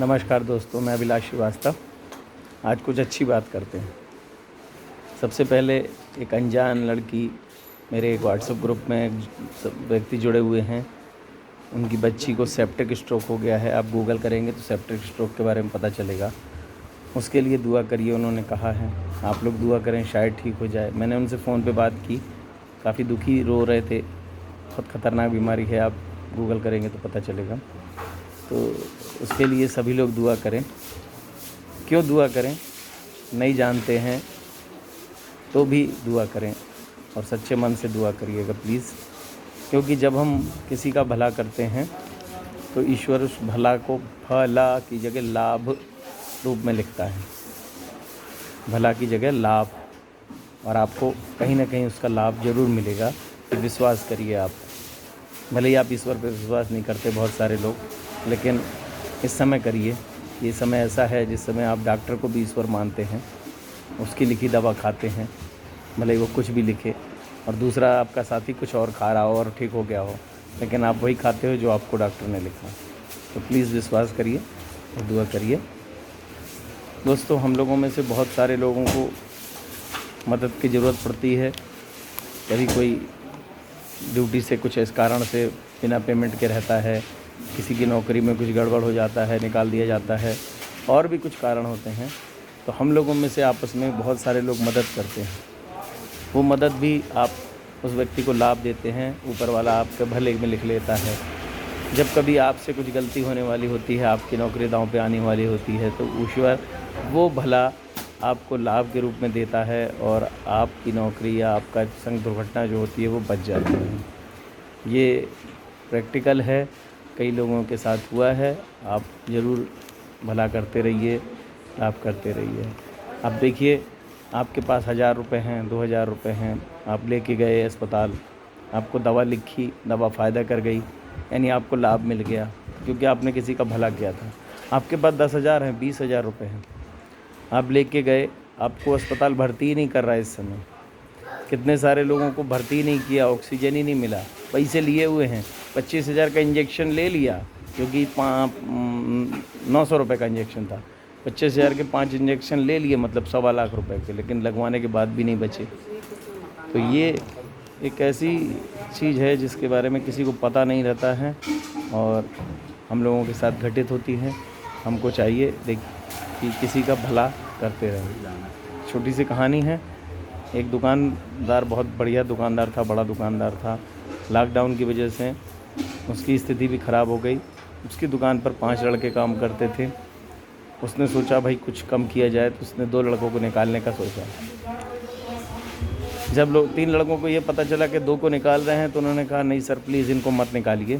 नमस्कार दोस्तों, मैं अभिलाष श्रीवास्तव। आज कुछ अच्छी बात करते हैं। सबसे पहले एक अनजान लड़की, मेरे एक व्हाट्सएप ग्रुप में व्यक्ति जुड़े हुए हैं, उनकी बच्ची को सेप्टिक स्ट्रोक हो गया है। आप गूगल करेंगे तो सेप्टिक स्ट्रोक के बारे में पता चलेगा। उसके लिए दुआ करिए, उन्होंने कहा है। आप लोग दुआ करें, शायद ठीक हो जाए। मैंने उनसे फ़ोन पे बात की, काफ़ी दुखी रो रहे थे। बहुत ख़तरनाक बीमारी है, आप गूगल करेंगे तो पता चलेगा। तो उसके लिए सभी लोग दुआ करें। क्यों दुआ करें? नहीं जानते हैं तो भी दुआ करें, और सच्चे मन से दुआ करिएगा प्लीज़। क्योंकि जब हम किसी का भला करते हैं तो ईश्वर उस भला को भला की जगह लाभ रूप में लिखता है। भला की जगह लाभ, और आपको कहीं ना कहीं उसका लाभ ज़रूर मिलेगा। ये विश्वास करिए आप। भले ही आप ईश्वर पर विश्वास नहीं करते बहुत सारे लोग, लेकिन इस समय करिए। ये समय ऐसा है जिस समय आप डॉक्टर को भी ईश्वर मानते हैं, उसकी लिखी दवा खाते हैं, भले ही वो कुछ भी लिखे, और दूसरा आपका साथी कुछ और खा रहा हो और ठीक हो गया हो, लेकिन आप वही खाते हो जो आपको डॉक्टर ने लिखा। तो प्लीज़ विश्वास करिए और दुआ करिए। दोस्तों, हम लोगों में से बहुत सारे लोगों को मदद की ज़रूरत पड़ती है। कभी कोई ड्यूटी से कुछ इस कारण से बिना पेमेंट के रहता है, किसी की नौकरी में कुछ गड़बड़ हो जाता है, निकाल दिया जाता है, और भी कुछ कारण होते हैं। तो हम लोगों में से आपस में बहुत सारे लोग मदद करते हैं। वो मदद भी आप उस व्यक्ति को लाभ देते हैं, ऊपर वाला आपके भले में लिख लेता है। जब कभी आपसे कुछ गलती होने वाली होती है, आपकी नौकरी दांव पे आने वाली होती है, तो ईश्वर वो भला आपको लाभ के रूप में देता है, और आपकी नौकरी या आपका संग दुर्घटना जो होती है वो बच जाती है। ये प्रैक्टिकल है, कई लोगों के साथ हुआ है। आप ज़रूर भला करते रहिए, लाभ करते रहिए। अब देखिए, आपके पास 1000 रुपये हैं, 2000 रुपये हैं, आप लेके गए अस्पताल, आपको दवा लिखी, दवा फ़ायदा कर गई, यानी आपको लाभ मिल गया क्योंकि आपने किसी का भला किया था। आपके पास 10,000 हैं, 20,000 रुपये हैं, आप लेके गए, आपको अस्पताल भर्ती ही नहीं कर रहा है इस समय। कितने सारे लोगों को भर्ती ही नहीं किया, ऑक्सीजन ही नहीं मिला, पैसे लिए हुए हैं। 25,000 का इंजेक्शन ले लिया, क्योंकि 900 रुपये का इंजेक्शन था। 25,000 के 5 इंजेक्शन ले लिए, मतलब 1.25 लाख रुपए के, लेकिन लगवाने के बाद भी नहीं बचे। तो ये एक ऐसी चीज़ है जिसके बारे में किसी को पता नहीं रहता है, और हम लोगों के साथ घटित होती है। हमको चाहिए कि किसी का भला करते रहें। छोटी सी कहानी है। एक दुकानदार, बहुत बढ़िया दुकानदार था, बड़ा दुकानदार था। लॉकडाउन की वजह से उसकी स्थिति भी ख़राब हो गई। उसकी दुकान पर 5 लड़के काम करते थे। उसने सोचा भाई कुछ कम किया जाए, तो उसने 2 लड़कों को निकालने का सोचा। जब 3 लड़कों को ये पता चला कि 2 को निकाल रहे हैं, तो उन्होंने कहा नहीं सर, प्लीज़ इनको मत निकालिए।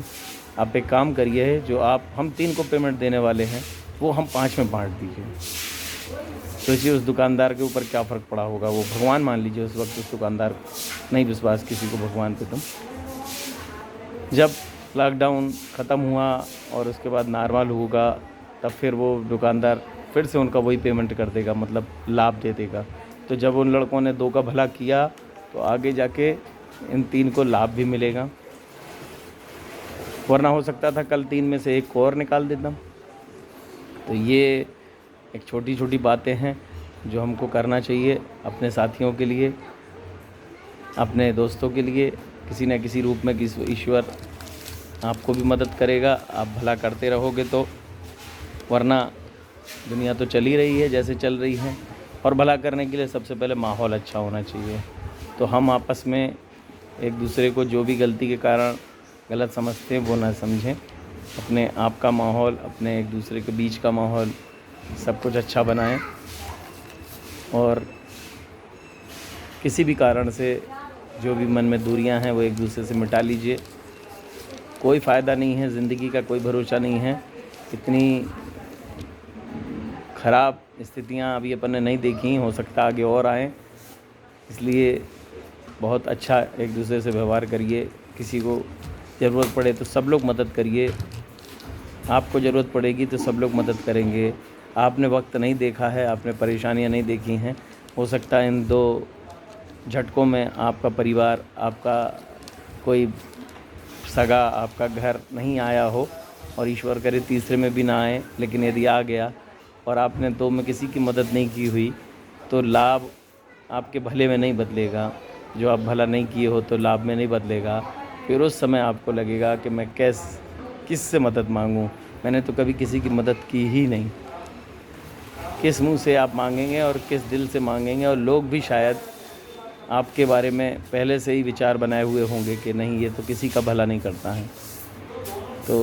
आप एक काम करिए, जो हम 3 को पेमेंट देने वाले हैं वो हम 5 में बांट दीजिए। सोचिए उस दुकानदार के ऊपर क्या फ़र्क पड़ा होगा। वो भगवान मान लीजिए उस वक्त उस दुकानदार को, नहीं विश्वास किसी को भगवान पे तुम। जब लॉकडाउन ख़त्म हुआ और उसके बाद नॉर्मल होगा, तब फिर वो दुकानदार फिर से उनका वही पेमेंट कर देगा, मतलब लाभ दे देगा। तो जब उन लड़कों ने 2 का भला किया, तो आगे जाके इन 3 को लाभ भी मिलेगा। वरना हो सकता था कल 3 में से 1 को और निकाल देता। तो ये एक छोटी छोटी बातें हैं जो हमको करना चाहिए अपने साथियों के लिए, अपने दोस्तों के लिए। किसी न किसी रूप में ईश्वर आपको भी मदद करेगा, आप भला करते रहोगे तो। वरना दुनिया तो चल ही रही है जैसे चल रही है, और भला करने के लिए सबसे पहले माहौल अच्छा होना चाहिए। तो हम आपस में एक दूसरे को जो भी गलती के कारण गलत समझते हैं वो ना समझें। अपने आप का माहौल, अपने एक दूसरे के बीच का माहौल, सब कुछ अच्छा बनाएं। और किसी भी कारण से जो भी मन में दूरियां हैं वो एक दूसरे से मिटा लीजिए। कोई फ़ायदा नहीं है, ज़िंदगी का कोई भरोसा नहीं है। इतनी ख़राब स्थितियां अभी अपन ने नहीं देखी, हो सकता आगे और आएँ। इसलिए बहुत अच्छा एक दूसरे से व्यवहार करिए। किसी को ज़रूरत पड़े तो सब लोग मदद करिए। आपको ज़रूरत पड़ेगी तो सब लोग मदद करेंगे। आपने वक्त नहीं देखा है, आपने परेशानियां नहीं देखी हैं, हो सकता है इन 2 झटकों में आपका परिवार, आपका कोई सगा, आपका घर नहीं आया हो, और ईश्वर करे तीसरे में भी ना आए, लेकिन यदि आ गया और आपने 2 में किसी की मदद नहीं की हुई तो लाभ आपके भले में नहीं बदलेगा। जो आप भला नहीं किए हो तो लाभ में नहीं बदलेगा। फिर उस समय आपको लगेगा कि मैं किस से मदद मांगूं, मैंने तो कभी किसी की मदद की ही नहीं। किस मुंह से आप मांगेंगे और किस दिल से मांगेंगे, और लोग भी शायद आपके बारे में पहले से ही विचार बनाए हुए होंगे कि नहीं, ये तो किसी का भला नहीं करता है। तो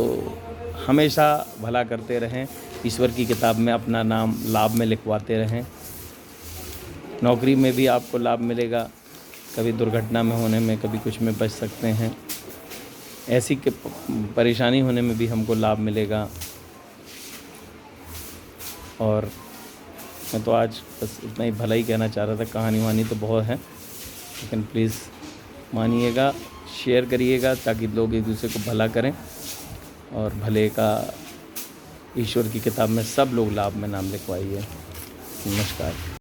हमेशा भला करते रहें, ईश्वर की किताब में अपना नाम लाभ में लिखवाते रहें। नौकरी में भी आपको लाभ मिलेगा, कभी दुर्घटना में होने में, कभी कुछ में बच सकते हैं। ऐसी कि परेशानी होने में भी हमको लाभ मिलेगा। और मैं तो आज बस इतना ही भला ही कहना चाह रहा था। कहानी वहानी तो बहुत है, लेकिन प्लीज़ मानिएगा, शेयर करिएगा ताकि लोग एक दूसरे को भला करें, और भले का ईश्वर की किताब में सब लोग लाभ में नाम लिखवाइए। नमस्कार।